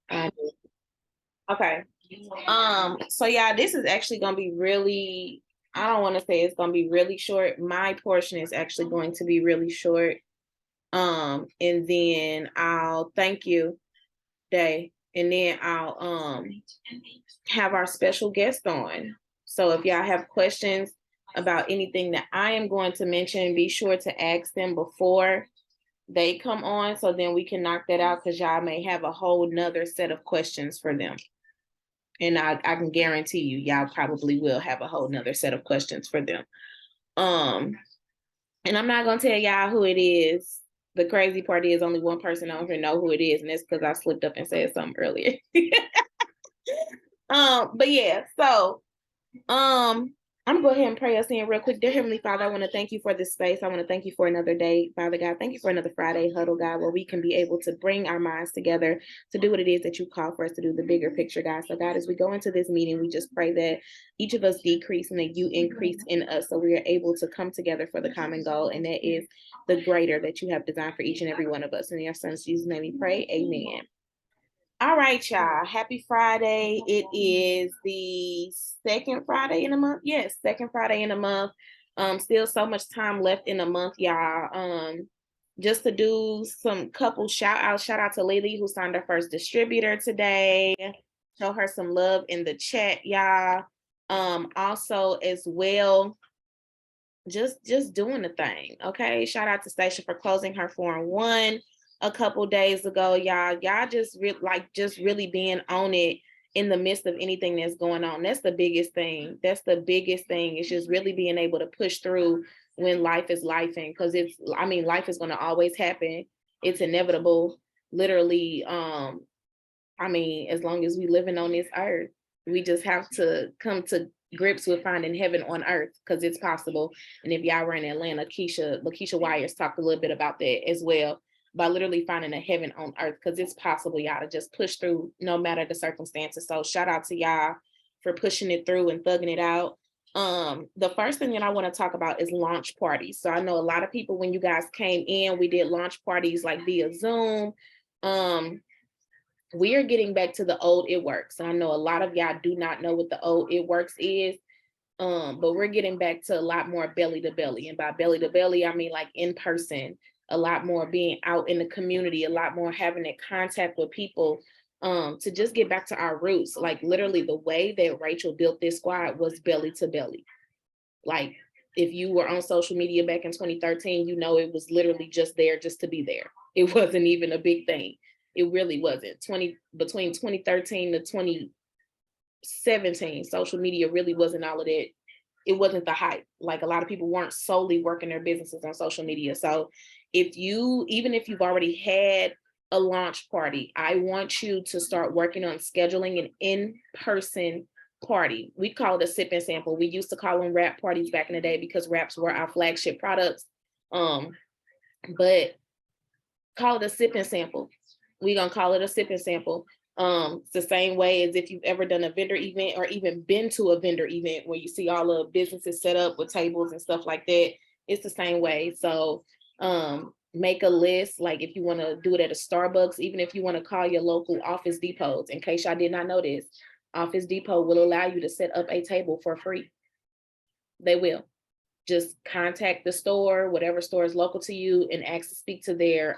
I do. Okay. So yeah, this is actually gonna be really, I don't want to say it's gonna be really short. My portion is actually going to be really short. And then I'll thank you, Day, and then I'll have our special guest on. So if y'all have questions about anything that I am going to mention, be sure to ask them before they come on, so then we can knock that out, because y'all may have a whole nother set of questions for them. And I can guarantee you, y'all probably will have a whole nother set of questions for them. And I'm not gonna tell y'all who it is. The crazy part is only one person on here know who it is, and that's because I slipped up and said something earlier. But yeah, so I'm gonna go ahead and pray us in real quick. Dear Heavenly Father, I want to thank you for this space. I want to thank you for another day, Father God. Thank you for another Friday huddle, God, where we can be able to bring our minds together to do what it is that you call for us to do, the bigger picture, God. So, God, as we go into this meeting, we just pray that each of us decrease and that you increase in us, so we are able to come together for the common goal, and that is the greater that you have designed for each and every one of us. In your son's Jesus' name we pray. Amen. All right, y'all. Happy Friday. It is the second Friday in the month. Yes, second Friday in the month. Still so much time left in the month, y'all. Just to do some couple shout outs. Shout out to Lily, who signed her first distributor today. Show her some love in the chat, y'all. Also as well, just doing the thing. Okay. Shout out to Stacia for closing her 4-1 a couple days ago, y'all. Y'all just really being on it in the midst of anything that's going on. That's the biggest thing. That's the biggest thing. It's just really being able to push through when life is lifing, because life is going to always happen. It's inevitable. Literally, as long as we living on this earth, we just have to come to grips with finding heaven on earth, because it's possible. And if y'all were in Atlanta, Lakeisha Wires talked a little bit about that as well, by literally finding a heaven on earth, because it's possible, y'all, to just push through no matter the circumstances. So shout out to y'all for pushing it through and thugging it out. The first thing that I want to talk about is launch parties. So I know a lot of people, when you guys came in, we did launch parties like via Zoom. We are getting back to the old It Works. And I know a lot of y'all do not know what the old It Works is. But we're getting back to a lot more belly to belly. And by belly to belly, I mean like in person, a lot more being out in the community, a lot more having that contact with people, to just get back to our roots. Like literally the way that Rachel built this squad was belly to belly. Like if you were on social media back in 2013, you know, it was literally just there just to be there. It wasn't even a big thing. It really wasn't. Between 2013 to 2017, social media really wasn't all of that. It wasn't the hype. Like a lot of people weren't solely working their businesses on social media. So even if you've already had a launch party, I want you to start working on scheduling an in-person party. We call it a sip and sample. We used to call them wrap parties back in the day because wraps were our flagship products. But call it a sip and sample. We're gonna call it a sip and sample. It's the same way as if you've ever done a vendor event or even been to a vendor event where you see all the businesses set up with tables and stuff like that. It's the same way. So make a list, like if you want to do it at a Starbucks, even if you want to call your local Office Depots. In case y'all did not know this, Office Depot will allow you to set up a table for free. They will. Just contact the store, whatever store is local to you, and ask to speak to their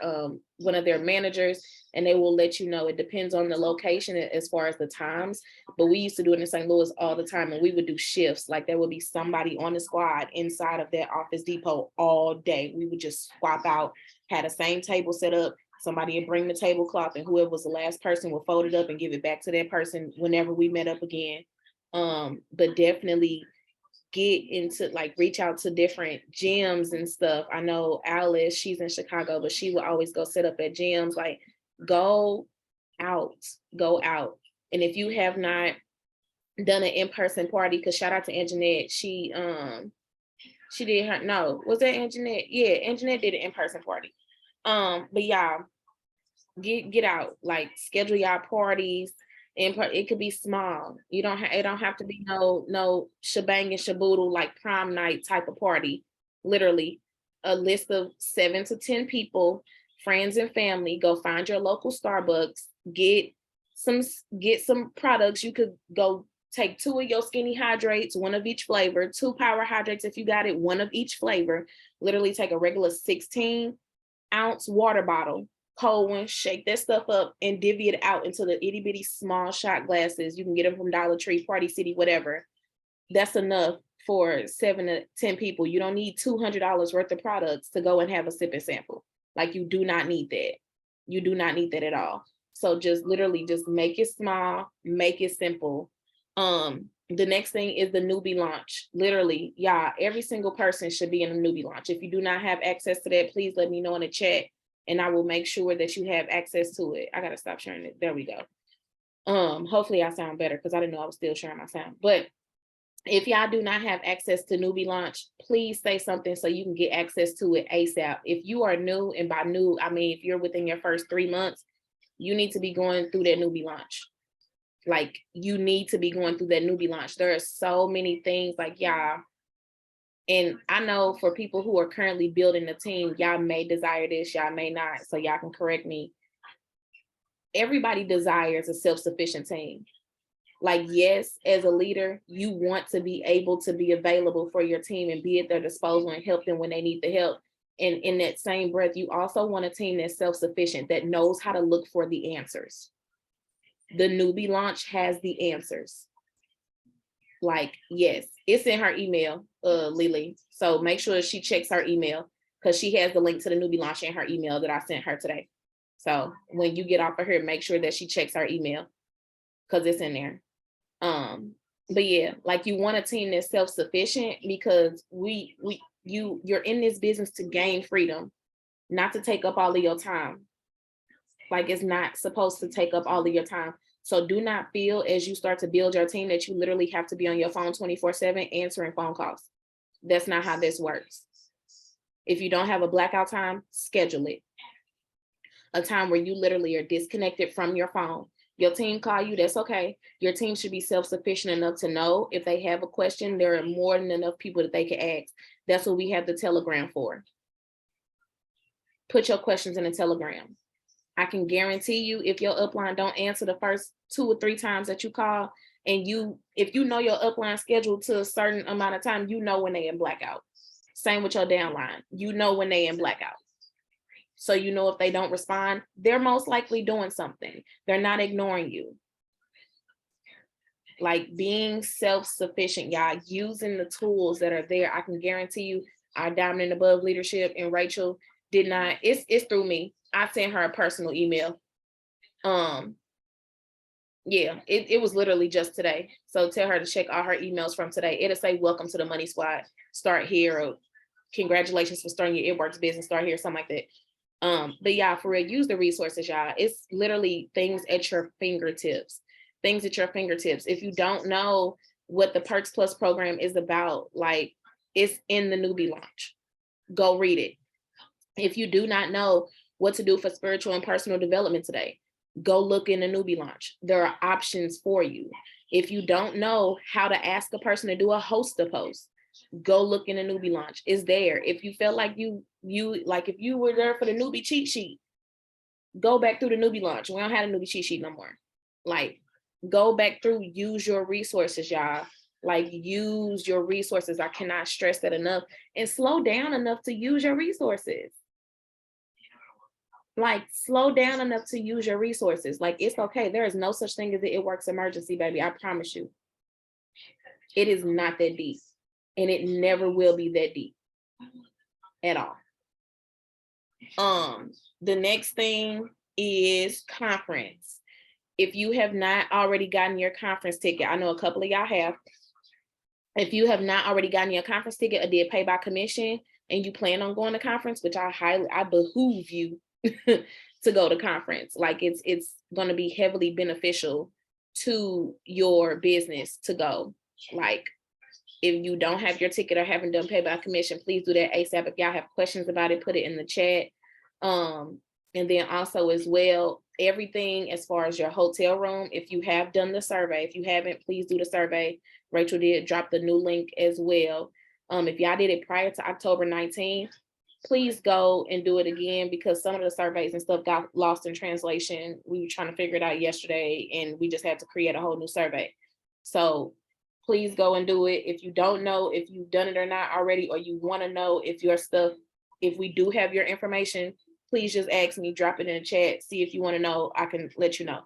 one of their managers, and they will let you know. It depends on the location as far as the times, but we used to do it in St. Louis all the time, and we would do shifts. Like there would be somebody on the squad inside of that Office Depot all day. We would just swap out, had the same table set up. Somebody would bring the tablecloth, and whoever was the last person would fold it up and give it back to that person whenever we met up again. But definitely get into, like, reach out to different gyms and stuff. I know Alice, she's in Chicago, but she would always go set up at gyms. Like go out. And if you have not done an in-person party, because shout out to Anjanette, she did her, no, was that Anjanette? Yeah, Anjanette did an in-person party. But y'all get out, like schedule y'all parties. And it could be small. It don't have to be no shebang and shaboodle like prom night type of party. Literally a list of 7 to 10 people, friends and family. Go find your local Starbucks, get get some products. You could go take 2 of your skinny hydrates, 1 of each flavor, 2 power hydrates if you got it, 1 of each flavor. Literally take a regular 16-ounce water bottle, cold one, shake that stuff up and divvy it out into the itty bitty small shot glasses. You can get them from Dollar Tree, Party City, whatever. That's enough for 7 to 10 people. You don't need $200 worth of products to go and have a sip and sample. Like, you do not need that. You do not need that at all. So just literally just make it small, make it simple. The next thing is the newbie launch. Literally, yeah, every single person should be in a newbie launch. If you do not have access to that, please let me know in the chat and I will make sure that you have access to it. I gotta stop sharing it. There we go. Hopefully I sound better because I didn't know I was still sharing my sound. But if y'all do not have access to newbie launch, please say something so you can get access to it ASAP. If you are new, and by new, I mean, if you're within your first 3 months, you need to be going through that newbie launch. Like, you need to be going through that newbie launch. There are so many things, like, y'all, and I know for people who are currently building a team, y'all may desire this, y'all may not, so y'all can correct me. Everybody desires a self-sufficient team. Like, yes, as a leader, you want to be able to be available for your team and be at their disposal and help them when they need the help. And in that same breath, you also want a team that's self-sufficient, that knows how to look for the answers. The newbie launch has the answers. Like, yes, it's in her email, Lily. So make sure she checks her email because she has the link to the newbie launch in her email that I sent her today. So when you get off of her, make sure that she checks her email because it's in there. But yeah, like, you want a team that's self-sufficient because you're in this business to gain freedom, not to take up all of your time. Like, it's not supposed to take up all of your time. So do not feel as you start to build your team that you literally have to be on your phone 24/7 answering phone calls. That's not how this works. If you don't have a blackout time, schedule it. A time where you literally are disconnected from your phone. Your team call you, that's okay. Your team should be self-sufficient enough to know if they have a question, there are more than enough people that they can ask. That's what we have the Telegram for. Put your questions in a Telegram. I can guarantee you, if your upline don't answer the first 2 or 3 times that you call, and if you know your upline scheduled to a certain amount of time, you know when they in blackout. Same with your downline. You know when they in blackout. So you know if they don't respond, they're most likely doing something. They're not ignoring you. Like, being self-sufficient, y'all, using the tools that are there. I can guarantee you our Diamond and Above leadership, and Rachel did not, it's through me. I sent her a personal email. Yeah, it was literally just today. So tell her to check all her emails from today. It'll say, welcome to the Money Squad. Start here, or congratulations for starting your It Works business. Start here, something like that. But yeah, for real, use the resources, y'all. It's literally things at your fingertips. Things at your fingertips. If you don't know what the Perks Plus program is about, like, it's in the newbie launch. Go read it. If you do not know what to do for spiritual and personal development today, go look in the newbie launch. There are options for you. If you don't know how to ask a person to do a host a post, go look in the newbie launch. It's there. If you felt like you like, if you were there for the newbie cheat sheet, go back through the newbie launch. We don't have a newbie cheat sheet no more. Like, go back through, use your resources, y'all. Like, use your resources. I cannot stress that enough. And slow down enough to use your resources. Like, slow down enough to use your resources. Like, it's okay. There is no such thing as the It Works emergency, baby. I promise you. It is not that deep. And it never will be that deep at all. The next thing is conference. If you have not already gotten your conference ticket, I know a couple of y'all have. If you have not already gotten your conference ticket or did pay by commission and you plan on going to conference, which I behoove you to go to conference. Like, it's going to be heavily beneficial to your business to go. Like, if you don't have your ticket or haven't done pay by commission, please do that ASAP. If y'all have questions about it, put it in the chat. And then also as well, everything as far as your hotel room, if you have done the survey, if you haven't, please do the survey. Rachel did drop the new link as well. If y'all did it prior to October 19th, please go and do it again, because some of the surveys and stuff got lost in translation. We were trying to figure it out yesterday, and we just had to create a whole new survey. So please go and do it. If you don't know if you've done it or not already, or you want to know if your stuff, if we do have your information, please just ask me, drop it in the chat, see if you want to know, I can let you know.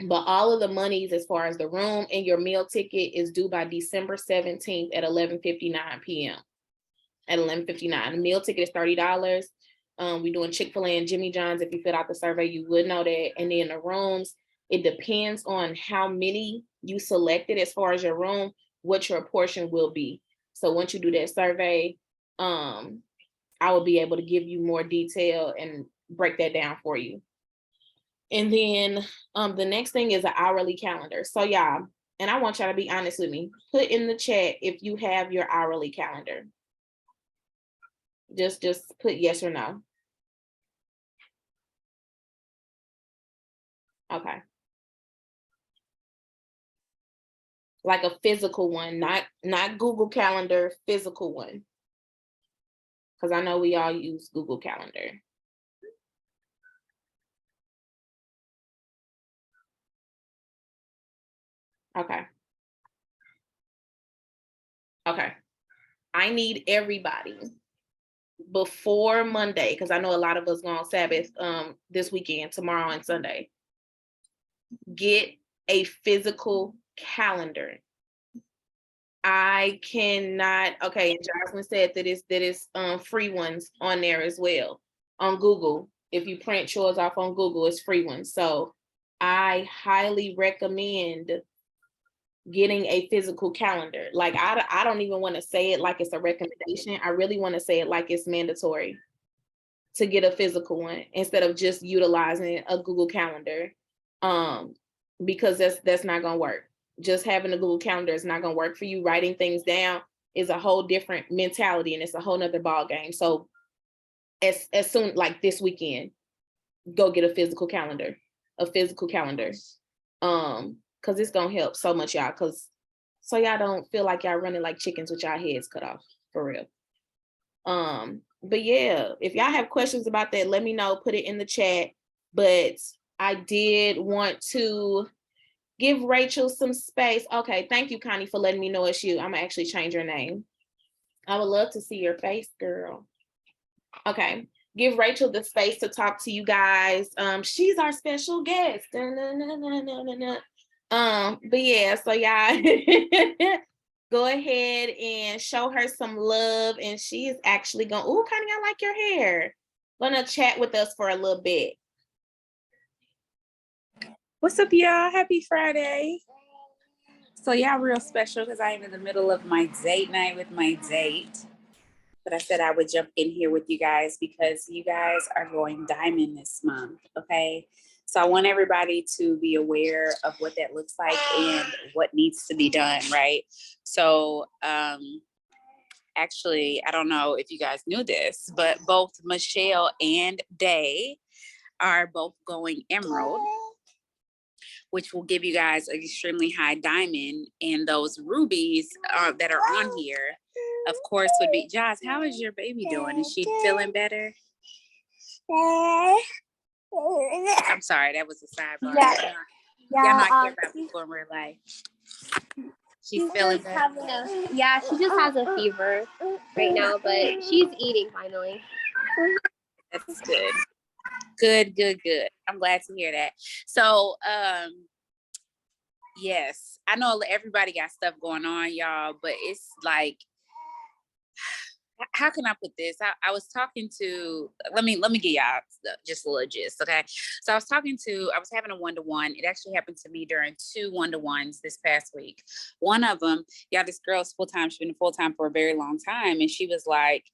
But all of the monies as far as the room and your meal ticket is due by December 17th at 11:59 p.m. At 11:59. The meal ticket is $30. We're doing Chick-fil-A and Jimmy John's. If you fill out the survey, you would know that. And then the rooms, it depends on how many you selected as far as your room, what your portion will be. So once you do that survey, I will be able to give you more detail and break that down for you. And then the next thing is an hourly calendar. So y'all, and I want y'all to be honest with me, put in the chat if you have your hourly calendar. Just put yes or no. Okay. Like a physical one, not Google Calendar, physical one. Because I know we all use Google Calendar. Okay. Okay. I need everybody before Monday, because I know a lot of us go on Sabbath this weekend, tomorrow and Sunday. Get a physical calendar. I cannot, okay, and Jasmine said that is free ones on there as well on Google. If you print yours off on Google, it's free ones. So I highly recommend getting a physical calendar. Like I don't even want to say it like it's a recommendation. I really want to say it like it's mandatory to get a physical one instead of just utilizing a Google Calendar. Because that's not gonna work. Just having a Google Calendar is not gonna work for you. Writing things down is a whole different mentality, and it's a whole nother ball game. So as soon, like this weekend, go get a physical calendar. Because it's gonna help so much, y'all. So y'all don't feel like y'all running like chickens with y'all heads cut off, for real. But yeah, if y'all have questions about that, let me know. Put it in the chat. But I did want to give Rachel some space. Okay, thank you, Connie, for letting me know it's you. I'm gonna actually change your name. I would love to see your face, girl. Okay, give Rachel the space to talk to you guys. She's our special guest. But yeah, so y'all go ahead and show her some love, and she is actually going, oh, Connie, I like your hair. Gonna chat with us for a little bit. What's up, y'all? Happy Friday. So y'all real special because I am in the middle of my date night with my date. But I said I would jump in here with you guys because you guys are going diamond this month, okay? So I want everybody to be aware of what that looks like and what needs to be done, right? So actually, I don't know if you guys knew this, but both Michelle and Day are both going emerald, which will give you guys an extremely high diamond. And those rubies that are on here, of course, would be, Josh, how is your baby doing? Is she feeling better? I'm sorry, that was a sidebar. Yeah. Y'all not care about people in real life. She's feeling better. She just has a fever right now, but she's eating finally. That's good. Good. I'm glad to hear that. So, yes, I know everybody got stuff going on, y'all, but it's like, how can I put this? I was talking to, let me give y'all just a little gist, okay? So I was having a one-to-one. It actually happened to me during 2 one-to-ones this past week. One of them, this girl's full-time. She's been full-time for a very long time. And she was like,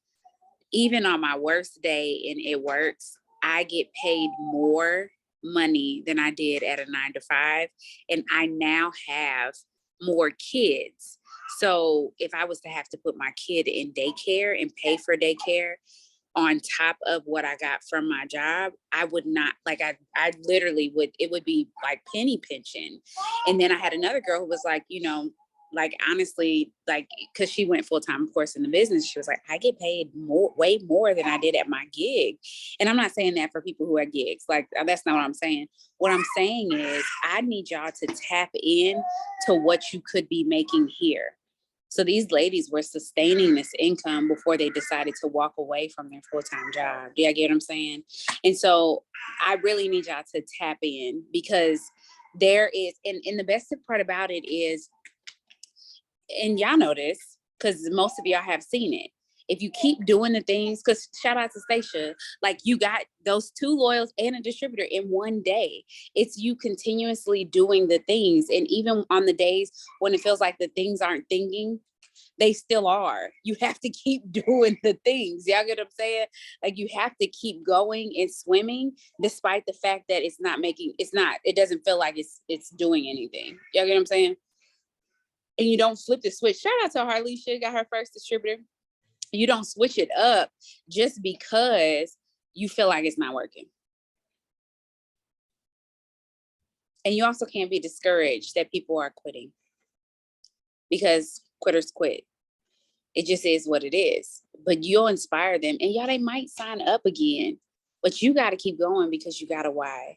even on my worst day and it works, I get paid more money than I did at a 9-to-5. And I now have more kids. So if I was to have to put my kid in daycare and pay for daycare on top of what I got from my job, I would not, like, I literally would, it would be like penny pinching. And then I had another girl who was like, like, honestly, like, because she went full-time, of course, in the business, she was like, I get paid way more than I did at my gig. And I'm not saying that for people who are gigs. Like, that's not what I'm saying. What I'm saying is I need y'all to tap in to what you could be making here. So these ladies were sustaining this income before they decided to walk away from their full-time job. Do you get what I'm saying? And so I really need y'all to tap in, because there is, and the best part about it is, and y'all know this because most of y'all have seen it. If you keep doing the things, because shout out to Stacia, like, you got those 2 loyals and a distributor in one day. It's you continuously doing the things. And even on the days when it feels like the things aren't thinking, they still are. You have to keep doing the things. Y'all get what I'm saying? Like, you have to keep going and swimming, despite the fact that it doesn't feel like it's doing anything. Y'all get what I'm saying? And you don't flip the switch. Shout out to Harley. She got her first distributor. You don't switch it up just because you feel like it's not working. And you also can't be discouraged that people are quitting, because quitters quit. It just is what it is. But you'll inspire them, and y'all, they might sign up again, but you got to keep going because you got a why.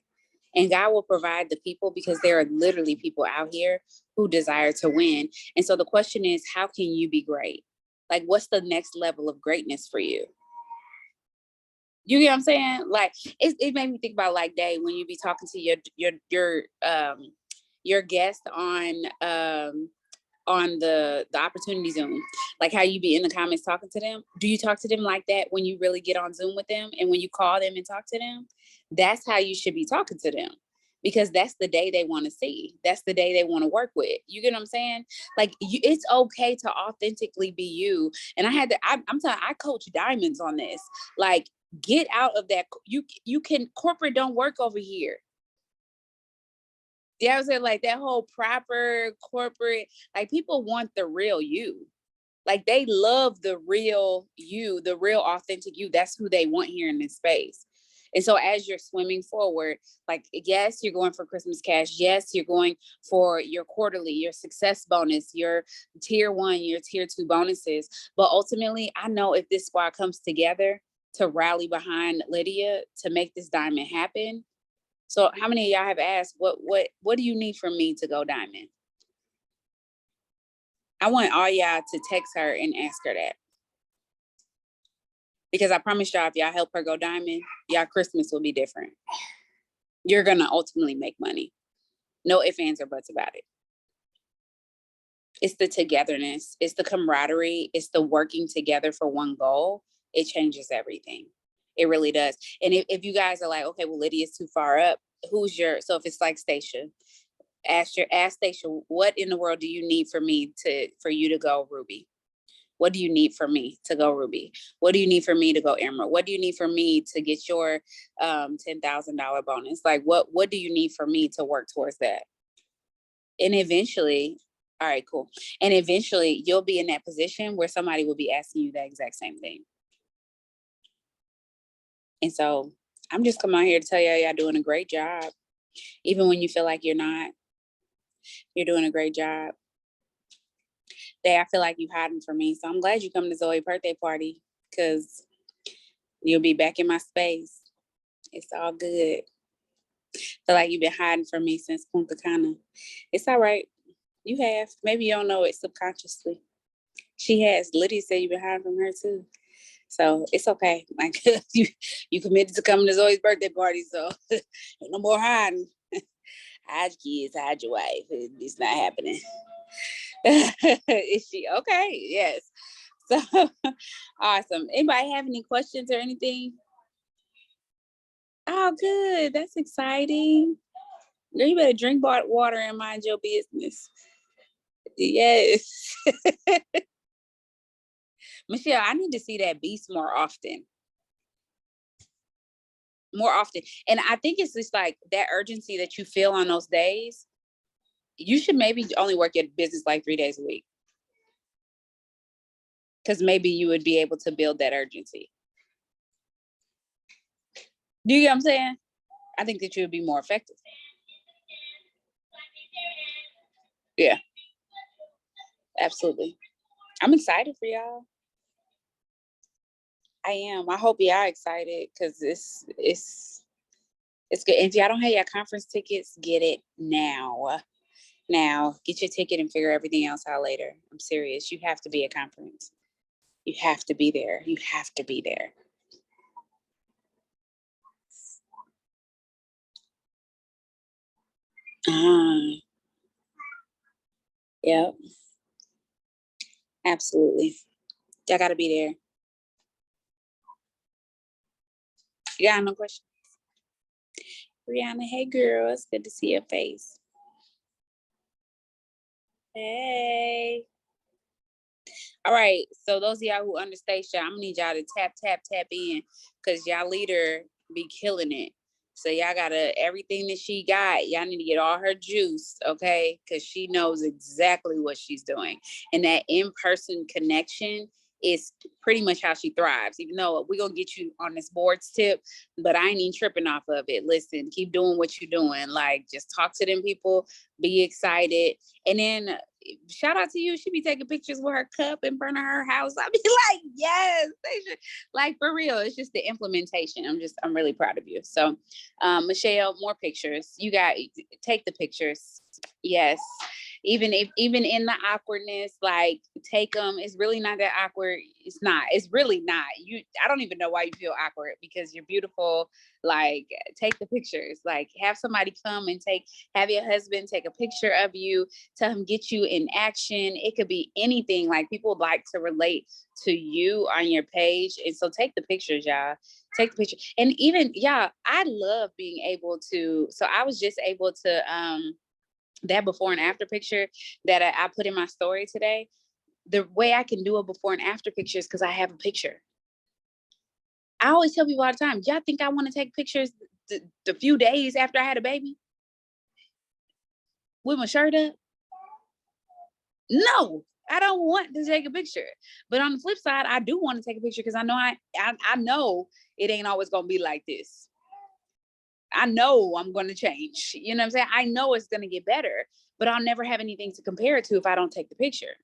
And God will provide the people, because there are literally people out here who desire to win. And so the question is, how can you be great? Like, what's the next level of greatness for you? You get what I'm saying? Like, it made me think about, like, Day, when you be talking to your guest on the opportunity Zoom, like how you be in the comments talking to them. Do you talk to them like that when you really get on Zoom with them, and when you call them and talk to them? That's how you should be talking to them, because that's the day they want to see. That's the day they want to work with. You get what I'm saying? Like, it's okay to authentically be you. And I'm telling, I coach diamonds on this. Like, get out of that. You can, corporate don't work over here. Yeah, I was saying, like, that whole proper corporate, like, people want the real you. Like, they love the real you, the real authentic you. That's who they want here in this space. And so as you're swimming forward, like, yes, you're going for Christmas cash. Yes, you're going for your quarterly, your success bonus, your tier 1, your tier 2 bonuses. But ultimately, I know if this squad comes together to rally behind Lydia to make this diamond happen. So how many of y'all have asked, what do you need from me to go diamond? I want all y'all to text her and ask her that. Because I promise y'all, if y'all help her go diamond, y'all Christmas will be different. You're going to ultimately make money. No ifs, ands, or buts about it. It's the togetherness. It's the camaraderie. It's the working together for one goal. It changes everything. It really does. And if you guys are like, okay, well, Lydia's too far up, so if it's like Stacia, ask Stacia, what in the world do you need for you to go Ruby? What do you need for me to go Ruby? What do you need for me to go Emerald? What do you need for me to get your $10,000 bonus? Like, what do you need for me to work towards that? And eventually, all right, cool. And eventually you'll be in that position where somebody will be asking you that exact same thing. And so I'm just coming out here to tell y'all doing a great job. Even when you feel like you're not, you're doing a great job. Day, I feel like you're hiding from me. So I'm glad you come to Zoe's birthday party, because you'll be back in my space. It's all good. Feel like you've been hiding from me since Punta Cana. It's all right. You have. Maybe you don't know it subconsciously. She has. Lydia said you've been hiding from her too. So it's okay. Like, you committed to coming to Zoe's birthday party, so no more hiding. Hide your kids, hide your wife. It's not happening. Is she okay? Yes. So awesome. Anybody have any questions or anything? Oh, good. That's exciting. Girl, you better drink water and mind your business. Yes. Michelle, I need to see that beast more often. More often. And I think it's just like that urgency that you feel on those days. You should maybe only work your business like 3 days a week. Because maybe you would be able to build that urgency. Do you get what I'm saying? I think that you would be more effective. Yeah. Absolutely. I'm excited for y'all. I am. I hope y'all excited because it's good. If y'all don't have your conference tickets, get it now. Now, get your ticket and figure everything else out later. I'm serious. You have to be at conference. You have to be there. You have to be there. Yep. Absolutely. Y'all gotta be there. You got no question? Brianna, hey girl, it's good to see your face. Hey. All right, so those of y'all who understate y'all, I'm gonna need y'all to tap in, because y'all leader be killing it. So y'all gotta, everything that she got, y'all need to get all her juice, okay? Because she knows exactly what she's doing. And that in-person connection is pretty much how she thrives, even though we're gonna get you on this boards tip, but I ain't even tripping off of it. Listen, keep doing what you're doing. Like, just talk to them people, be excited. And then shout out to you. She be taking pictures with her cup in front of her house. I be like, yes, they should. Like, for real, it's just the implementation. I'm really proud of you. So, Michelle, more pictures. Take the pictures. Yes. Even in the awkwardness, like, take them. It's really not that awkward. It's really not. I don't even know why you feel awkward, because you're beautiful. Like, take the pictures. Like, have somebody come and have your husband take a picture of you, tell him get you in action. It could be anything. Like, people like to relate to you on your page. And so take the pictures, y'all. Take the picture. And even, I love being able to, so I was just able to, that before and after picture that I put in my story today, the way I can do a before and after picture is because I have a picture. I always tell people all the time, y'all think I want to take pictures the few days after I had a baby with my shirt up? No, I don't want to take a picture. But on the flip side, I do want to take a picture because I know I know it ain't always gonna be like this. I know I'm going to change. You know what I'm saying? I know it's going to get better, but I'll never have anything to compare it to if I don't take the picture.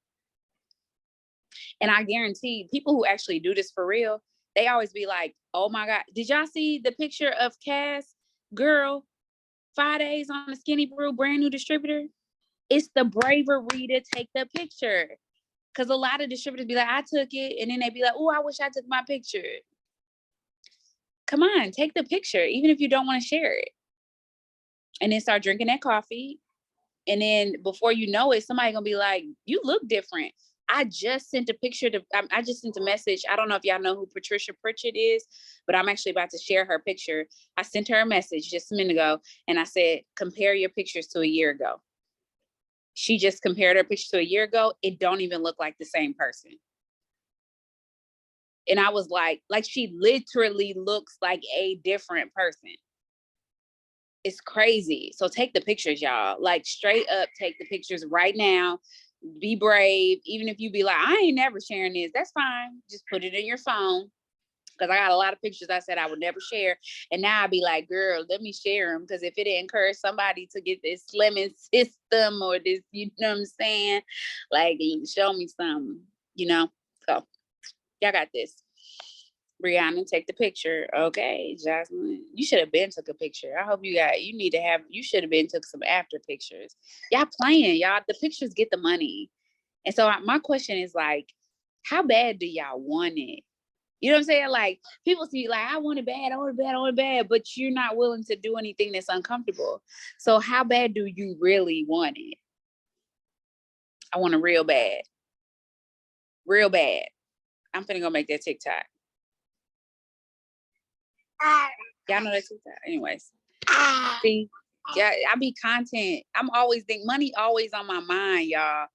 And I guarantee people who actually do this for real, they always be like, oh my God, did y'all see the picture of Cass, girl, 5 days on the Skinny Brew, brand new distributor? It's the bravery to take the picture. Because a lot of distributors be like, I took it. And then they be like, oh, I wish I took my picture. Come on, take the picture, even if you don't want to share it. And then start drinking that coffee. And then before you know it, somebody gonna be like, you look different. I just sent a picture I just sent a message. I don't know if y'all know who Patricia Pritchett is, but I'm actually about to share her picture. I sent her a message just a minute ago, and I said, compare your pictures to a year ago. She just compared her picture to a year ago. It don't even look like the same person. And I was like she literally looks like a different person. It's crazy. So take the pictures, y'all. Like, straight up, take the pictures right now. Be brave. Even if you be like, I ain't never sharing this, that's fine. Just put it in your phone. Because I got a lot of pictures I said I would never share. And now I'd be like, girl, let me share them. Because if it encourage somebody to get this slimming system or this, you know what I'm saying? Like, show me something, So y'all got this. Brianna, take the picture. Okay, Jasmine, you should have been took a picture. I hope you should have been took some after pictures. Y'all playing, y'all. The pictures get the money. And so my question is, like, how bad do y'all want it? You know what I'm saying? Like, people see, like, I want it bad, I want it bad, I want it bad, but you're not willing to do anything that's uncomfortable. So how bad do you really want it? I want it real bad. Real bad. I'm finna go make that TikTok. Y'all know that TikTok? Anyways. See, yeah, I be content. I'm always money always on my mind, y'all.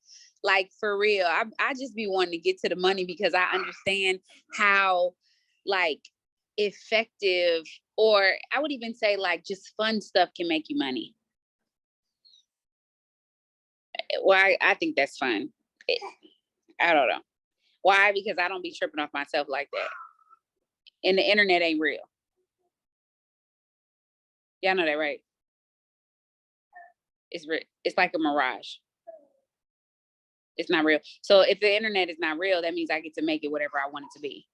Like, for real. I just be wanting to get to the money because I understand how, like, effective, or I would even say, like, just fun stuff can make you money. Well, I think that's fun. I don't know. Why? Because I don't be tripping off myself like that. And the internet ain't real. Y'all know that, right? It's like a mirage. It's not real. So if the internet is not real, that means I get to make it whatever I want it to be.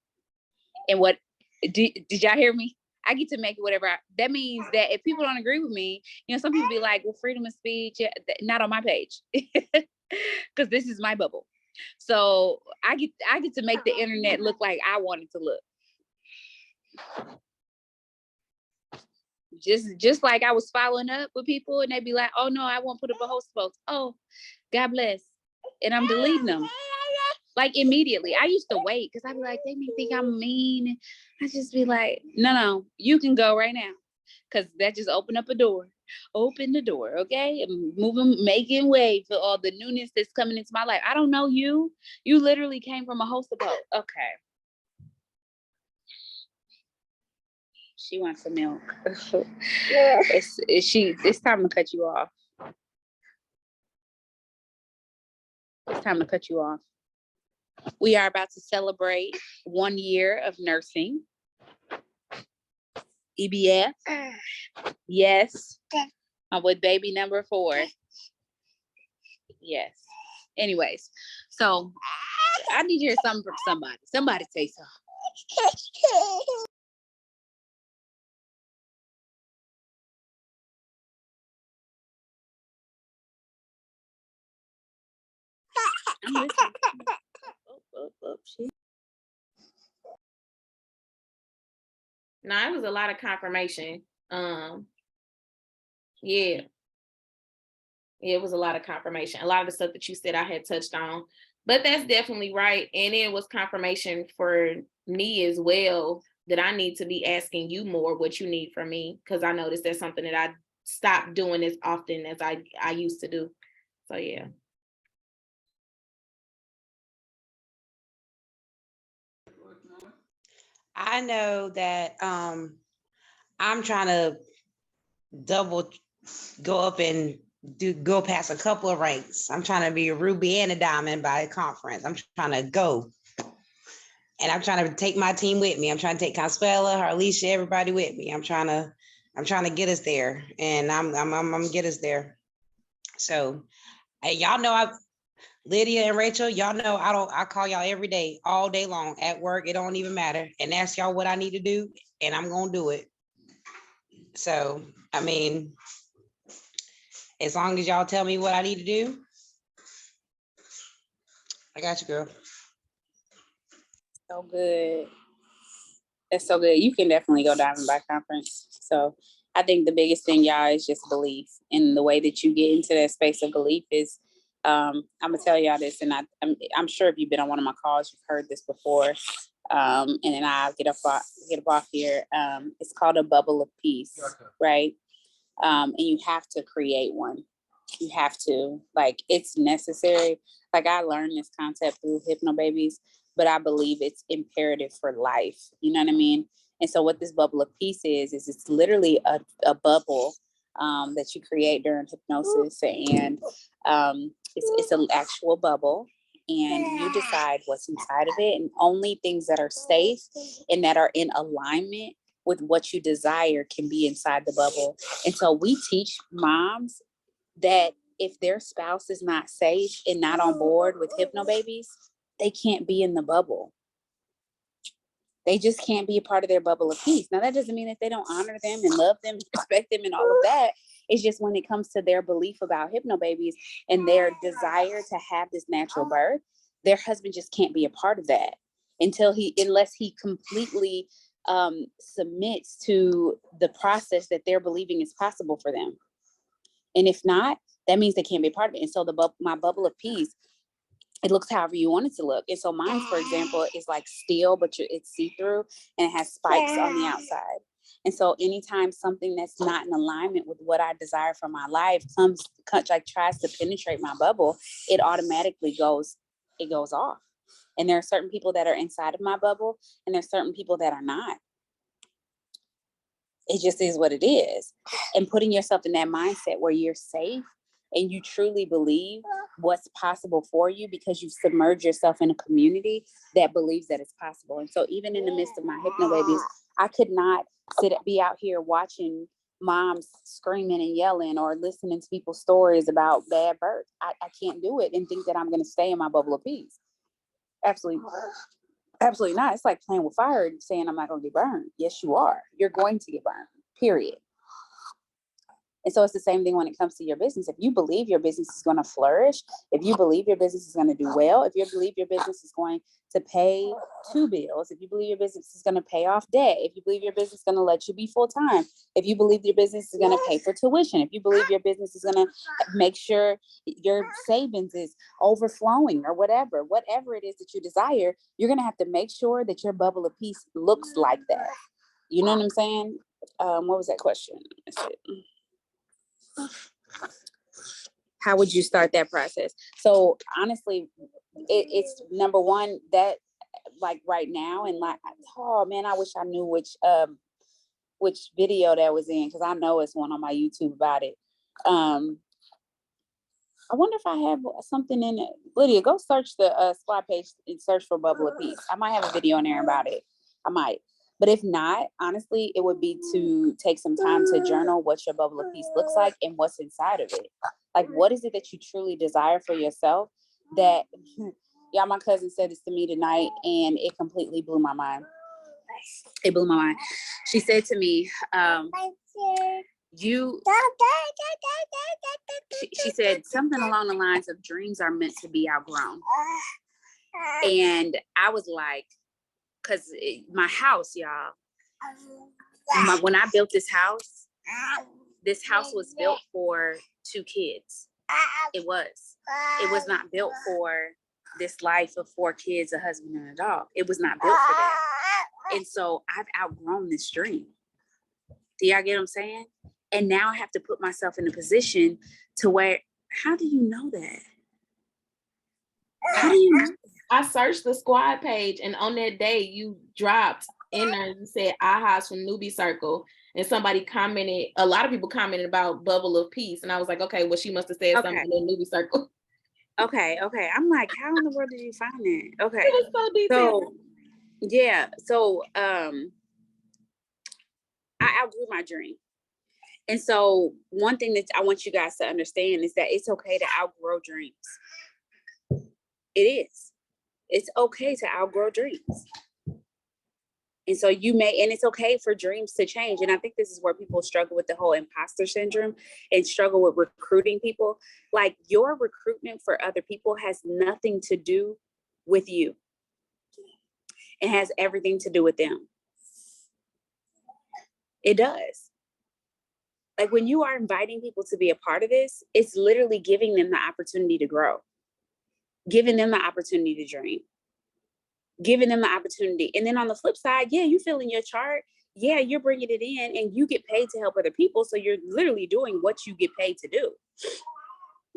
And what did y'all hear me? I get to make it whatever. That means that if people don't agree with me, some people be like, well, freedom of speech, yeah, not on my page, because this is my bubble. So I get to make the internet look like I want it to look. Just like I was following up with people and they'd be like, oh no, I won't put up a host post. Oh, God bless. And I'm deleting them. Like immediately. I used to wait because I'd be like, they may think I'm mean. I just be like, no, you can go right now. Because that just opened up a door. Open the door, okay? I'm moving, making way for all the newness that's coming into my life. I don't know you. You literally came from a host of posts. Okay. She wants some milk. It's time to cut you off. It's time to cut you off. We are about to celebrate 1 year of nursing. EBF. Yes. I'm with baby number 4. Yes. Anyways, so I need to hear something from somebody. Somebody say something. I'm listening. No, it was a lot of confirmation. Yeah. It was a lot of confirmation. A lot of the stuff that you said I had touched on, but that's definitely right. And it was confirmation for me as well that I need to be asking you more what you need from me, because I noticed that's something that I stopped doing as often as I used to do. So yeah. I know that I'm trying to go up and go past a couple of ranks. I'm trying to be a ruby and a diamond by a conference. I'm trying to go. And I'm trying to take my team with me. I'm trying to take Consuela, Harlisha, everybody with me. I'm trying to get us there. And I'm gonna get us there. So y'all know Lydia and Rachel, y'all know I call y'all every day, all day long at work. It don't even matter. And ask y'all what I need to do, and I'm gonna do it. So, I mean, as long as y'all tell me what I need to do, I got you, girl. So good. That's so good. You can definitely go Diamond by conference. So I think the biggest thing, y'all, is just belief. And the way that you get into that space of belief is, I'm gonna tell y'all this, and I'm sure if you've been on one of my calls, you've heard this before. And then I'll get up off here. It's called a bubble of peace, right? And you have to create one. You have to, like, it's necessary. Like, I learned this concept through Hypno Babies, but I believe it's imperative for life. You know what I mean? And so what this bubble of peace is it's literally a bubble that you create during hypnosis. And it's an actual bubble. And you decide what's inside of it. And only things that are safe and that are in alignment with what you desire can be inside the bubble. And so we teach moms that if their spouse is not safe and not on board with Hypno Babies, they can't be in the bubble. They just can't be a part of their bubble of peace. Now, that doesn't mean that they don't honor them and love them, respect them and all of that. It's just when it comes to their belief about Hypno Babies and their desire to have this natural birth, their husband just can't be a part of that unless he completely submits to the process that they're believing is possible for them. And if not, that means they can't be a part of it. And so my bubble of peace, it looks however you want it to look. And so mine, for example, is like steel, but it's see-through and it has spikes on the outside. And so anytime something that's not in alignment with what I desire for my life tries to penetrate my bubble, it automatically goes off. And there are certain people that are inside of my bubble and there's certain people that are not. It just is what it is. And putting yourself in that mindset where you're safe and you truly believe what's possible for you because you've submerged yourself in a community that believes that it's possible. And so even in the midst of my Hypno Babies, I could not be out here watching moms screaming and yelling or listening to people's stories about bad birth. I can't do it and think that I'm going to stay in my bubble of peace. Absolutely. Absolutely not. It's like playing with fire and saying I'm not going to get burned. Yes, you are. You're going to get burned, period. And so it's the same thing when it comes to your business. If you believe your business is going to flourish, if you believe your business is going to do well, if you believe your business is going to pay 2 bills, if you believe your business is going to pay off debt, if you believe your business is going to let you be full time, if you believe your business is going to pay for tuition, if you believe your business is going to make sure your savings is overflowing or whatever it is that you desire, you're going to have to make sure that your bubble of peace looks like that. You know what I'm saying? What was that question? How would you start that process? So honestly, it's number one that like right now, and like, oh man, I wish I knew which video that was in, because I know it's one on my YouTube about it. I wonder if I have something in it. Lydia, go search the squad page and search for Bubble of Peace. I might have a video in there about it. I might. But if not, honestly, it would be to take some time to journal what your bubble of peace looks like and what's inside of it. Like, what is it that you truly desire for yourself? That, yeah, my cousin said this to me tonight, and it completely blew my mind. It blew my mind. She said to me, she said something along the lines of dreams are meant to be outgrown. And I was like, because my house, y'all, when I built this house was built for 2 kids. It was not built for this life of 4 kids, a husband and a dog. It was not built for that. And so I've outgrown this dream. Do y'all get what I'm saying? And now I have to put myself in a position to where, how do you know that? How do you know? I searched the squad page, and on that day you dropped in there, you said ahas from Newbie Circle, and somebody commented, a lot of people commented about Bubble of Peace, and I was like, okay, well, she must have said something in Newbie Circle. Okay. I'm like, how in the world did you find it? Okay. It was so detailed. So, yeah. So I outgrew my dream. And so one thing that I want you guys to understand is that it's okay to outgrow dreams. It is. It's okay to outgrow dreams. And so and it's okay for dreams to change. And I think this is where people struggle with the whole imposter syndrome and struggle with recruiting people. Like, your recruitment for other people has nothing to do with you. It has everything to do with them. It does. Like, when you are inviting people to be a part of this, it's literally giving them the opportunity to grow, giving them the opportunity to dream, giving them the opportunity. And then on the flip side, yeah, you fill in your chart. Yeah, you're bringing it in and you get paid to help other people. So you're literally doing what you get paid to do.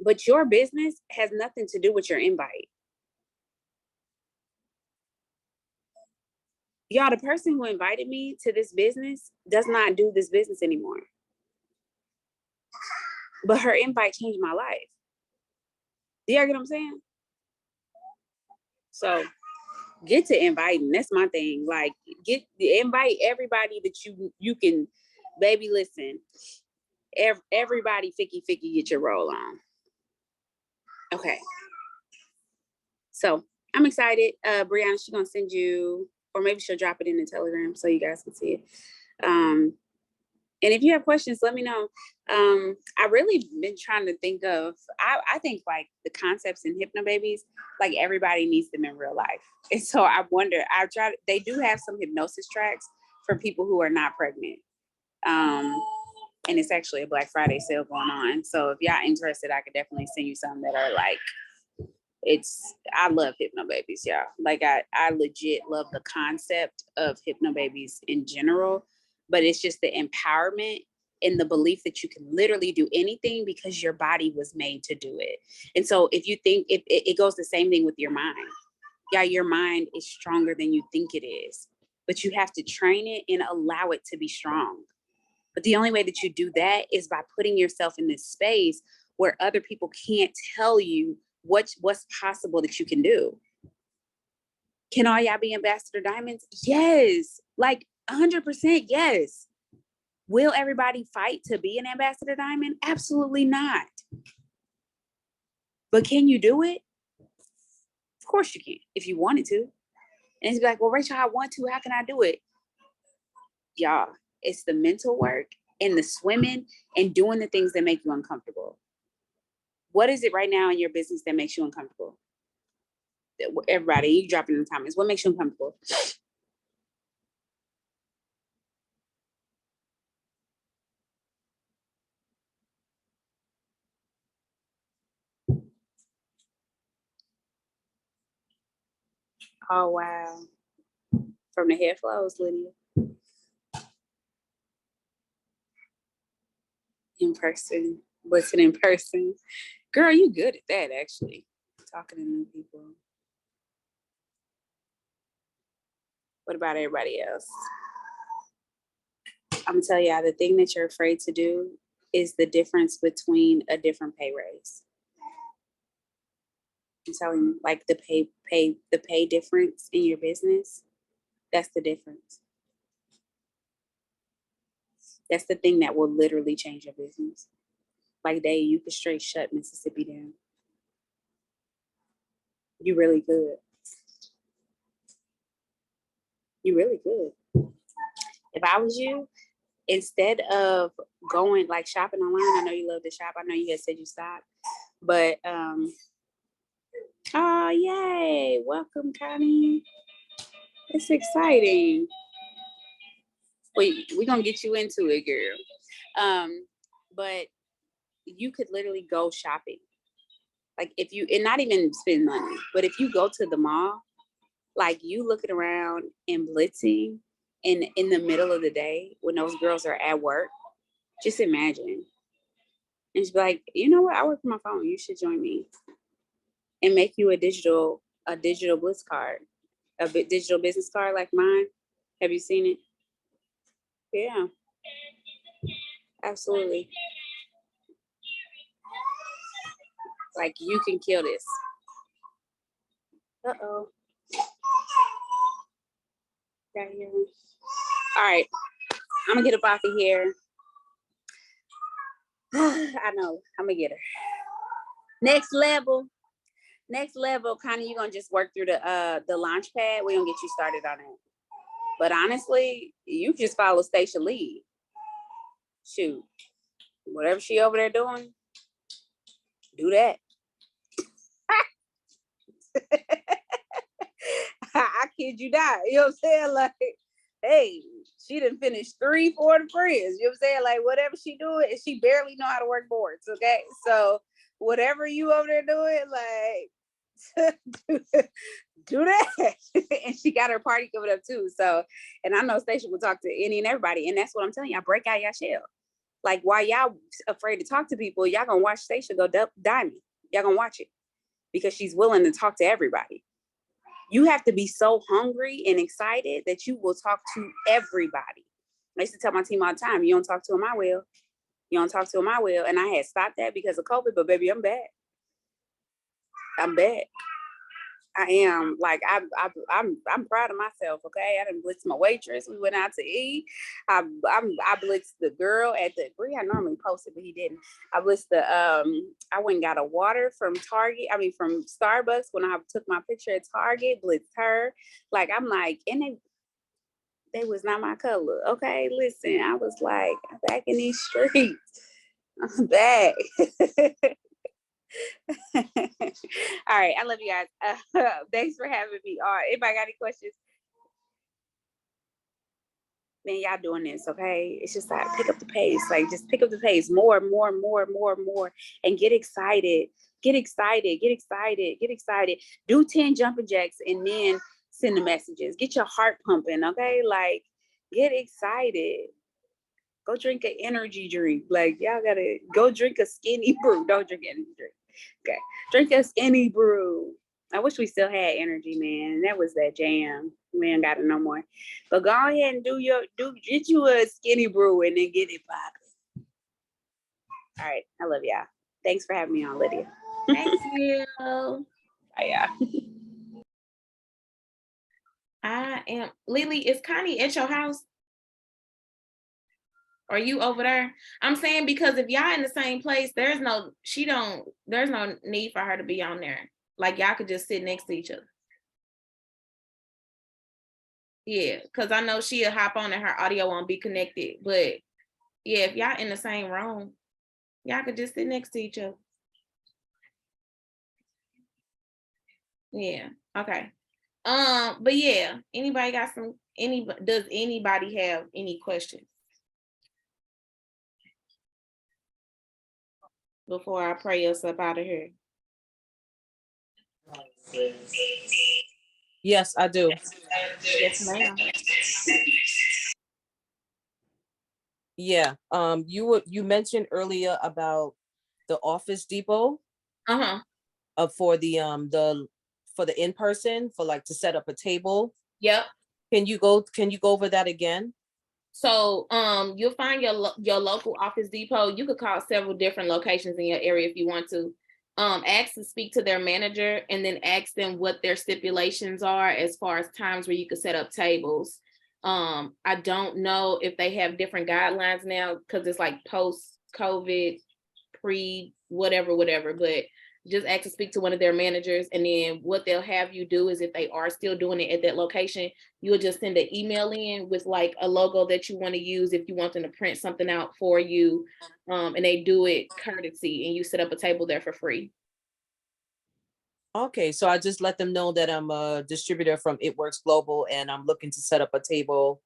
But your business has nothing to do with your invite. Y'all, the person who invited me to this business does not do this business anymore. But her invite changed my life. Do y'all get what I'm saying? So get to inviting. That's my thing. Like, invite everybody that you can. Baby, listen. Everybody 50-50 get your roll on. Okay. So I'm excited. Brianna, she's gonna send you, or maybe she'll drop it in the Telegram so you guys can see it. And if you have questions, let me know. I really been trying to think of, I think like the concepts in Hypnobabies, like everybody needs them in real life. And so I wonder, they do have some hypnosis tracks for people who are not pregnant. And it's actually a Black Friday sale going on. So if y'all interested, I could definitely send you some that are like, I love Hypnobabies, y'all. Like I legit love the concept of Hypnobabies in general. But it's just the empowerment and the belief that you can literally do anything because your body was made to do it. And so if you think, it goes the same thing with your mind. Yeah, your mind is stronger than you think it is, but you have to train it and allow it to be strong. But the only way that you do that is by putting yourself in this space where other people can't tell you what's possible that you can do. Can all y'all be Ambassador Diamonds? Yes. Like, 100% yes. Will everybody fight to be an ambassador diamond? Absolutely not. But can you do it? Of course you can, if you wanted to. And it's like, well, Rachel, I want to. How can I do it? Y'all, it's the mental work and the swimming and doing the things that make you uncomfortable. What is it right now in your business that makes you uncomfortable? Everybody, you drop it in the comments. What makes you uncomfortable? Oh, wow. From the hair flows, Lydia. In person. What's it in person? Girl, you good at that, actually. Talking to new people. What about everybody else? I'm gonna tell y'all, the thing that you're afraid to do is the difference between a different pay raise. I'm telling you, like the pay difference in your business, that's the difference. That's the thing that will literally change your business. Like, you could straight shut Mississippi down. You really could. You really could. If I was you, instead of going like shopping online, I know you love to shop. I know you had said you stopped, but oh yay! Welcome, Connie. It's exciting. We're gonna get you into it, girl. But you could literally go shopping. Like if you, and not even spend money, but if you go to the mall, like you looking around and blitzing in the middle of the day when those girls are at work, just imagine. And just be like, you know what? I work from my phone. You should join me. And make you a digital blitz card, a digital business card like mine. Have you seen it? Yeah, absolutely. Like you can kill this. Uh-oh. Got here. All right. I'm gonna get up off of here. I know. I'm gonna get her. Next level, Connie, you're gonna just work through the launch pad. We're gonna get you started on it. But honestly, you just follow Stacia lead. Shoot. Whatever she over there doing, do that. I kid you not. You know what I'm saying? Like, hey, she done finished 3 for the friends. You know what I'm saying? Like, whatever she doing, and she barely know how to work boards. Okay, so whatever you over there doing, like, do that. And she got her party coming up too. So, and I know Stacia will talk to any and everybody, and that's what I'm telling y'all. Break out y'all shell. Like, while y'all afraid to talk to people, y'all gonna watch Stacia go diamond. Y'all gonna watch it because she's willing to talk to everybody. You have to be so hungry and excited that you will talk to everybody. I used to tell my team all the time, you don't talk to them, I will. You don't talk to them, I will. And I had stopped that because of COVID, but baby, I'm back. I'm back. I am. Like, I'm proud of myself. Okay, I done blitzed my waitress. We went out to eat. I blitzed the girl at the Bree. I normally posted, but he didn't. I blitzed the I went and got a water from Target. I mean, from Starbucks when I took my picture at Target. Blitzed her. Like, I'm like, and they was not my color. Okay, listen, I was like, I'm back in these streets. I'm back. All right, I love you guys. Thanks for having me. All right, anybody got any questions? Man, y'all doing this, okay? It's just like pick up the pace. Like, just pick up the pace more, and get excited. Get excited. Get excited. Get excited. Do 10 jumping jacks and then send the messages. Get your heart pumping, okay? Like, get excited. Go drink an energy drink. Like, y'all gotta go drink a skinny brew. Don't drink energy drink. Okay. Drink a skinny brew. I wish we still had energy, man. That was that jam. We ain't got it no more. But go ahead and get you a skinny brew and then get it popping. All right. I love y'all. Thanks for having me on, Lydia. Thank you. Bye, y'all. I am Lily. Is Connie at your house? Are you over there? I'm saying because if y'all in the same place, there's no need for her to be on there. Like y'all could just sit next to each other. Yeah, because I know she'll hop on and her audio won't be connected. But yeah, if y'all in the same room, y'all could just sit next to each other. Yeah. Okay. But yeah, does anybody have any questions before I pray us up out of here? Yes, I do. Yes, ma'am. Yeah. You mentioned earlier about the Office Depot Uh-huh. for the in-person for like to set up a table. Yep. Can you go over that again? So you'll find your local Office Depot. You could call several different locations in your area if you want to. Ask to speak to their manager and then ask them what their stipulations are as far as times where you could set up tables. I don't know if they have different guidelines now because it's like post-COVID, pre whatever, but just ask to speak to one of their managers, and then what they'll have you do is if they are still doing it at that location, you'll just send an email in with like a logo that you want to use if you want them to print something out for you, and they do it courtesy, and you set up a table there for free. Okay, so I just let them know that I'm a distributor from It Works Global and I'm looking to set up a table.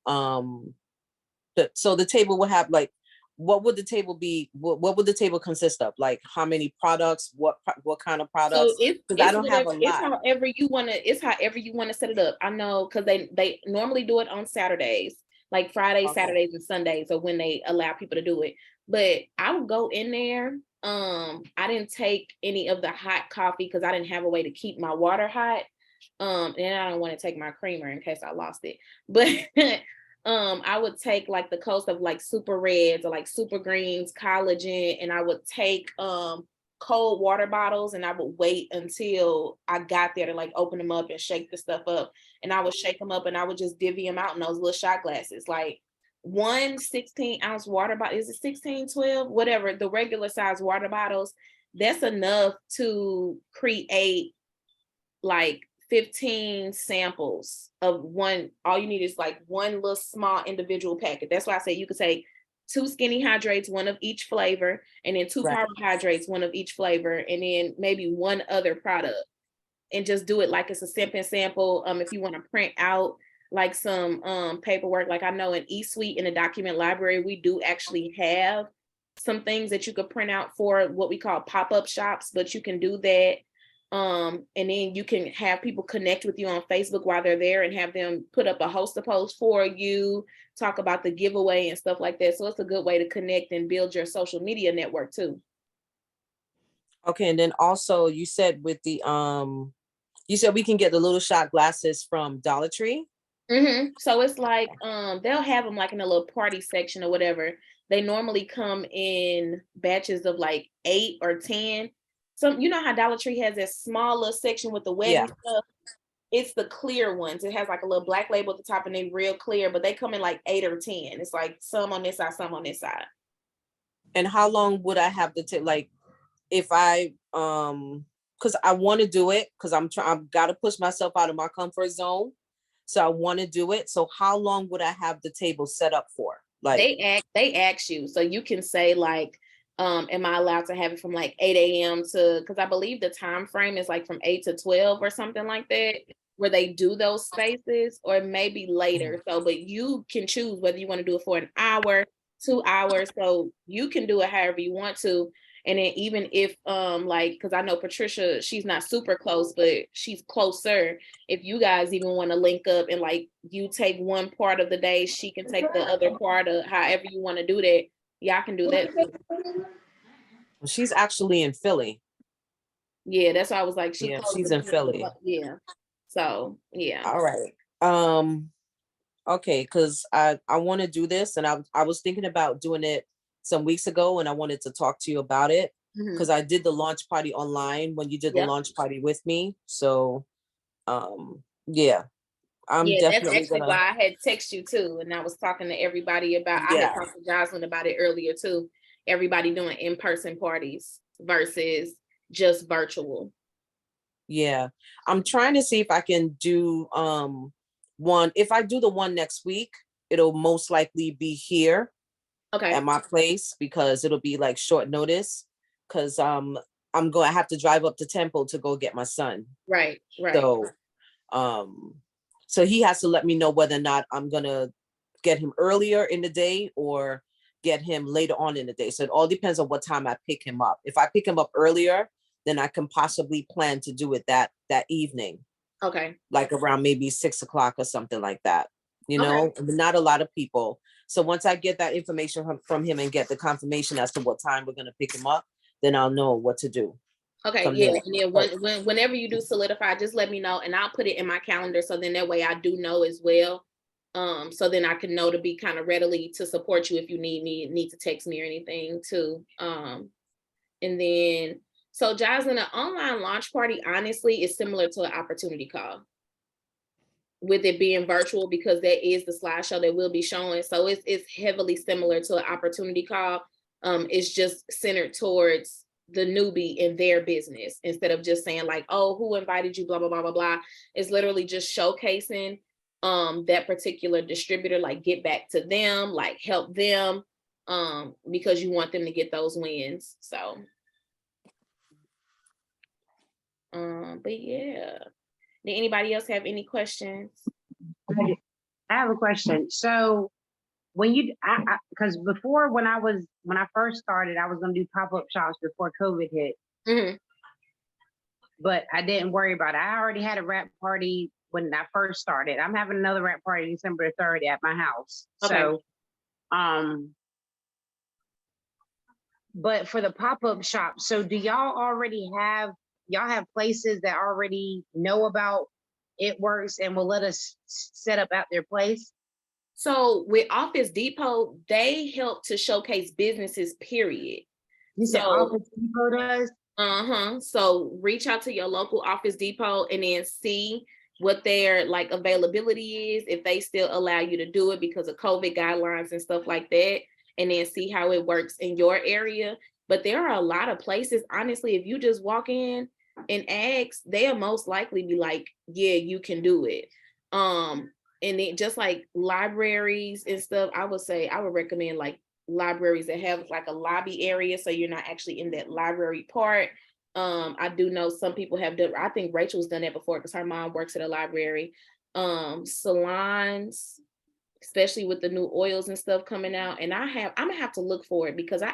So the table will have like, what would the table be? What would the table consist of? Like how many products? What kind of products? So it's Because I don't have a lot. It's however you want to set it up. I know because they normally do it on Saturdays, like Fridays, Okay. Saturdays, and Sundays, or when they allow people to do it. But I would go in there. I didn't take any of the hot coffee because I didn't have a way to keep my water hot. And I don't want to take my creamer in case I lost it. But I would take like the coast of like super reds or like super greens, collagen, and I would take cold water bottles and I would wait until I got there to like open them up and shake the stuff up. And I would shake them up and I would just divvy them out in those little shot glasses. Like one 16-ounce water bottle, is it 16, 12, whatever, the regular size water bottles, that's enough to create like 15 samples of one. All you need is like one little small individual packet. That's why I say you could say 2 skinny hydrates, one of each flavor, and then 2 Right. carbohydrates, one of each flavor, and then maybe one other product, and just do it like it's a simple sample. If you want to print out like some paperwork, like I know in eSuite in the document library, we do actually have some things that you could print out for what we call pop-up shops, but you can do that. And then you can have people connect with you on Facebook while they're there and have them put up a host post for you, talk about the giveaway and stuff like that. So it's a good way to connect and build your social media network too. Okay, and then also you said with the you said we can get the little shot glasses from Dollar Tree. Mm-hmm. So it's like they'll have them like in a little party section or whatever. They normally come in batches of like 8 or 10. Some, you know how Dollar Tree has that small little section with the wetty stuff. It's the clear ones. It has like a little black label at the top and they real clear, but they come in like 8 or 10. It's like some on this side, some on this side. And how long would I have to take? Like, if I because I want to do it because I've got to push myself out of my comfort zone. So I want to do it. So how long would I have the table set up for? Like they ask you, so you can say like, am I allowed to have it from like 8 a.m. to, because I believe the time frame is like from 8 to 12 or something like that, where they do those spaces, or maybe later. So, but you can choose whether you want to do it for an hour, 2 hours. So you can do it however you want to. And then even if like, because I know Patricia, she's not super close, but she's closer. If you guys even want to link up and like you take one part of the day, she can take the other part, of however you want to do that, y'all can do that too. she's actually in Philly. Yeah, that's why I was like, Yeah, she's in Philly. Yeah. So yeah. All right. Okay, because I want to do this, and I was thinking about doing it some weeks ago, and I wanted to talk to you about it because I did the launch party online when you did the launch party with me. So yeah, I'm Yeah, that's definitely actually gonna. why I had text you too. And I was talking to everybody about, I had Yeah. talked to Jocelyn about it earlier too. Everybody doing in-person parties versus just virtual. Yeah. I'm trying to see if I can do one. If I do the one next week, it'll most likely be here Okay. at my place because it'll be like short notice. Cause I'm going to have to drive up to Temple to go get my son. Right. So so he has to let me know whether or not I'm gonna get him earlier in the day or get him later on in the day. So it all depends on what time I pick him up. If I pick him up earlier, then I can possibly plan to do it that evening, Okay. like around maybe 6 o'clock or something like that. You Okay. know, not a lot of people. So once I get that information from him and get the confirmation as to what time we're gonna pick him up, then I'll know what to do. Okay, from yeah, there. and then whenever you do solidify, just let me know, and I'll put it in my calendar, so then that way I do know as well. So then I can know to be kind of readily to support you if you need to text me or anything too. And then so Jocelyn, an online launch party honestly is similar to an opportunity call, with it being virtual because that is the slideshow that we'll be showing. So it's heavily similar to an opportunity call. It's just centered towards the newbie in their business instead of just saying like, oh, who invited you, blah, blah, blah, blah, blah. It's literally just showcasing that particular distributor, like get back to them, like help them, because you want them to get those wins. So but yeah. Did anybody else have any questions? I have a question. So when you, because before when I first started, I was going to do pop-up shops before COVID hit, Mm-hmm. but I didn't worry about it. I already had a wrap party when I first started. I'm having another wrap party December 3rd at my house. Okay. So, but for the pop-up shop, so do y'all have places that already know about It Works and will let us set up at their place? So with Office Depot, they help to showcase businesses, period. You said Office Depot does? So reach out to your local Office Depot and then see what their like availability is, if they still allow you to do it because of COVID guidelines and stuff like that, and then see how it works in your area. But there are a lot of places, honestly, if you just walk in and ask, they'll most likely be like, yeah, you can do it. And then just like libraries and stuff, I would recommend like libraries that have like a lobby area, so you're not actually in that library part. I do know some people have done, I think Rachel's done that before because her mom works at a library. Salons, especially with the new oils and stuff coming out. And I'm gonna have to look for it because I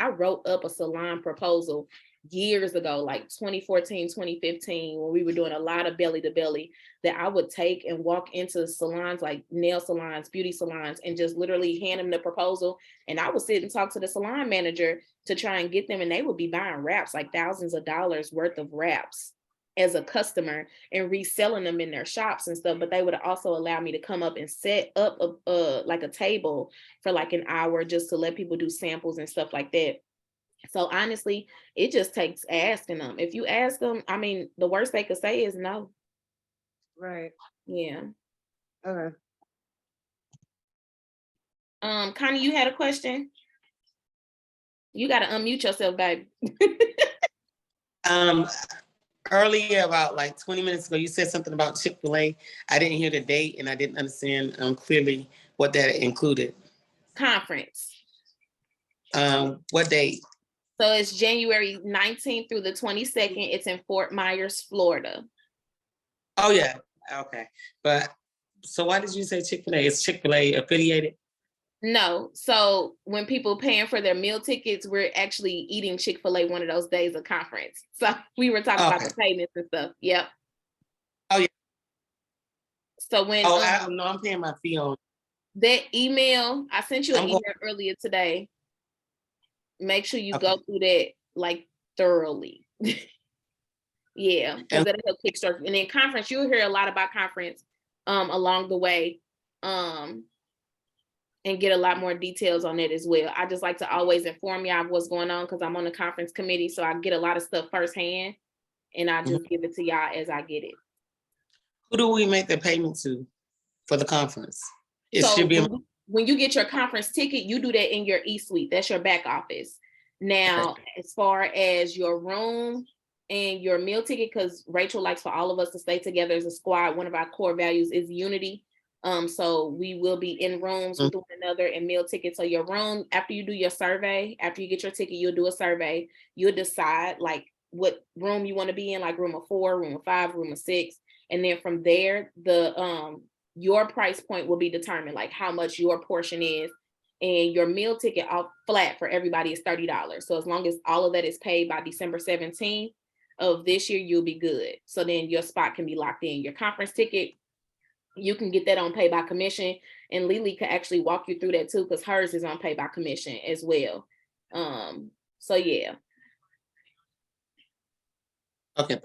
wrote up a salon proposal years ago, like 2014, 2015, when we were doing a lot of belly to belly, that I would take and walk into salons like nail salons, beauty salons, and just literally hand them the proposal. And I would sit and talk to the salon manager to try and get them, and they would be buying wraps, like thousands of dollars worth of wraps as a customer and reselling them in their shops and stuff. But they would also allow me to come up and set up like a table for like an hour just to let people do samples and stuff like that. So honestly, it just takes asking them. If you ask them, I mean, the worst they could say is no. Right. Yeah. Okay. Connie, you had a question? You got to unmute yourself, baby. Earlier, about like 20 minutes ago, you said something about Chick-fil-A. I didn't hear the date and I didn't understand clearly what that included. Conference. What date? So it's January 19th through the 22nd. It's in Fort Myers, Florida. Oh, yeah. Okay. But so why did you say Chick-fil-A? Is Chick-fil-A affiliated? No. So when people paying for their meal tickets, we're actually eating Chick-fil-A one of those days of conference. So we were talking about the payments and stuff. Yep. Oh, yeah. So when I don't know, I'm paying my fee on that email, I sent you an email earlier today. Make sure you go through that like thoroughly. Yeah, because that'll help kickstart. And then conference, you'll hear a lot about conference along the way, and get a lot more details on it as well. I just like to always inform you of what's going on because I'm on the conference committee, so I get a lot of stuff firsthand, and I just give it to y'all as I get it. Who do we make the payment to for the conference? It So should be. when you get your conference ticket, you do that in your e-suite. That's your back office. Now, as far as your room and your meal ticket, because Rachel likes for all of us to stay together as a squad. One of our core values is unity. So we will be in rooms with one another and meal tickets. So your room, after you do your survey, after you get your ticket, you'll do a survey. You'll decide like what room you want to be in, like room of 4, room of 5, room of 6. And then from there, your price point will be determined, like how much your portion is. And your meal ticket off flat for everybody is $30. So as long as all of that is paid by December 17th of this year, you'll be good. So then your spot can be locked in. Your conference ticket, you can get that on pay by commission. And Lily could actually walk you through that too, because hers is on pay by commission as well. So yeah. Okay.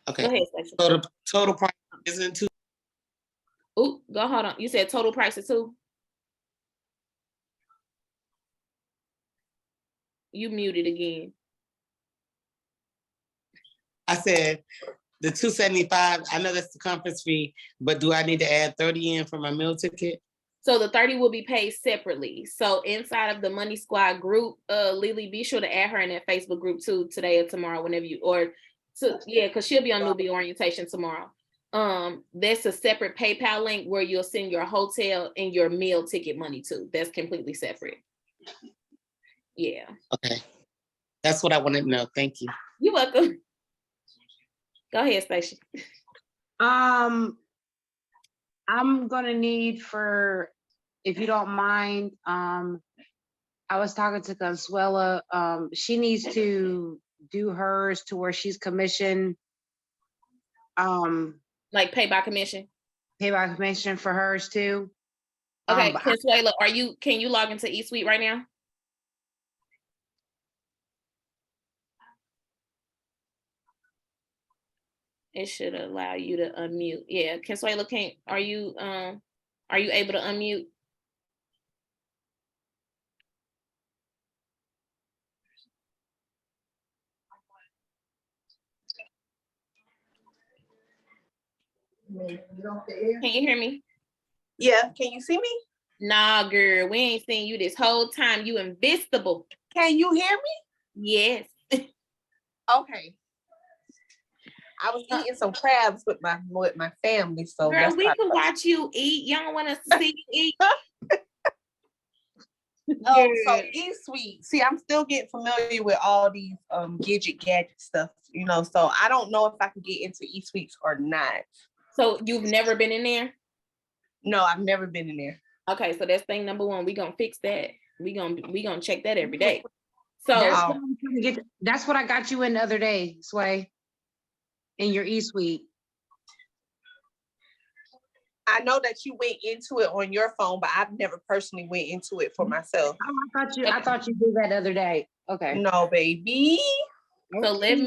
Okay. Go ahead, Stacey. So the total price isn't too. Oh, go hold on. You said total price is 2? You muted again. I said the $275. I know that's the conference fee, but do I need to add 30 in for my meal ticket? So the 30 will be paid separately. So inside of the Money Squad group, Lily, be sure to add her in that Facebook group too today or tomorrow, whenever you because she'll be on newbie orientation tomorrow. There's a separate PayPal link where you'll send your hotel and your meal ticket money to. That's completely separate. Yeah. Okay. That's what I wanted to know. Thank you. You're welcome. Go ahead, Stacey. I'm gonna need for, if you don't mind, I was talking to Consuela. She needs to do hers to where she's commissioned. Like pay by commission. Pay by commission for hers too. Okay, Consuela, can you log into eSuite right now? It should allow you to unmute. Yeah, Consuela, are you able to unmute? Can you hear me? Yeah, can you see me? Nah, girl, we ain't seen you this whole time. You invisible. Can you hear me? Yes. Okay. I was eating some crabs with my family, so girl, we can watch you eat. You don't want us to see you eat. So eSuite. See, I'm still getting familiar with all these gadget stuff, so I don't know if I can get into eSuites or not. So you've never been in there? No, I've never been in there. Okay, so that's thing number 1. We gonna fix that. We gonna check that every day. So that's what I got you in the other day, Sway. In your eSuite. I know that you went into it on your phone, but I've never personally went into it for myself. Oh, I thought you did that the other day. Okay. No, baby. So let me